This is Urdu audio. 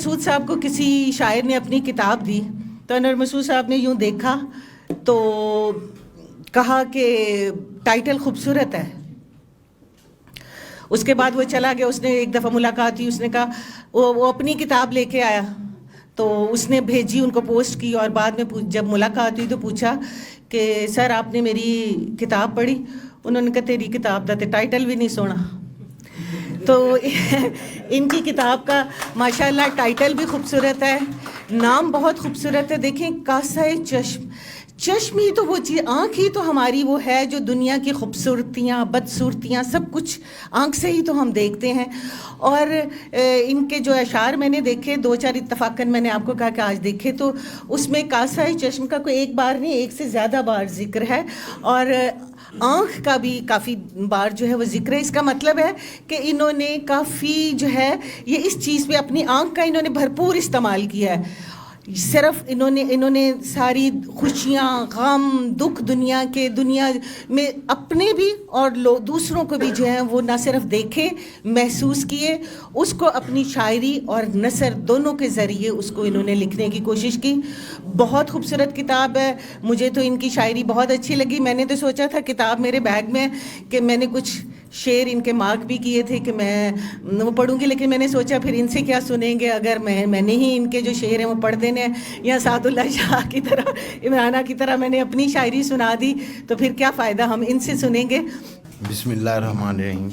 مسعود صاحب کو کسی شاعر نے اپنی کتاب دی تو انور مسعود صاحب نے یوں دیکھا تو کہا کہ ٹائٹل خوبصورت ہے. اس کے بعد وہ چلا گیا. اس نے ایک دفعہ ملاقات ہوئی. اس نے کہا وہ اپنی کتاب لے کے آیا تو اس نے بھیجی, ان کو پوسٹ کی, اور بعد میں جب ملاقات ہوئی تو پوچھا کہ سر آپ نے میری کتاب پڑھی؟ انہوں نے کہا تیری کتاب دا تے ٹائٹل بھی نہیں سونا. تو ان کی کتاب کا ماشاءاللہ ٹائٹل بھی خوبصورت ہے, نام بہت خوبصورت ہے. دیکھیں کاسہ چشم, چشم ہی تو وہ چیز, آنکھ ہی تو ہماری وہ ہے جو دنیا کی خوبصورتیاں بدصورتیاں سب کچھ آنکھ سے ہی تو ہم دیکھتے ہیں. اور ان کے جو اشعار میں نے دیکھے, دو چار اتفاقاً میں نے آپ کو کہا کہ آج دیکھے, تو اس میں کاسہ چشم کا کوئی ایک بار نہیں, ایک سے زیادہ بار ذکر ہے, اور آنکھ کا بھی کافی بار جو ہے وہ ذکر ہے. اس کا مطلب ہے کہ انہوں نے کافی جو ہے یہ اس چیز پہ اپنی آنکھ کا انہوں نے بھرپور استعمال کیا ہے. صرف انہوں نے ساری خوشیاں غم دکھ دنیا میں اپنے بھی اور دوسروں کو بھی جو ہے وہ نہ صرف دیکھے محسوس کیے, اس کو اپنی شاعری اور نثر دونوں کے ذریعے اس کو انہوں نے لکھنے کی کوشش کی. بہت خوبصورت کتاب ہے. مجھے تو ان کی شاعری بہت اچھی لگی. میں نے تو سوچا تھا کتاب میرے بیگ میں کہ میں نے کچھ شعر ان کے مارک بھی کیے تھے کہ میں وہ پڑھوں گی, لیکن میں نے سوچا پھر ان سے کیا سنیں گے اگر میں نے ہی ان کے جو شعر ہیں وہ پڑھ دینے ہیں, یا سعد اللہ شاہ کی طرح عمرانہ کی طرح میں نے اپنی شاعری سنا دی تو پھر کیا فائدہ, ہم ان سے سنیں گے. بسم اللہ الرحمن الرحیم.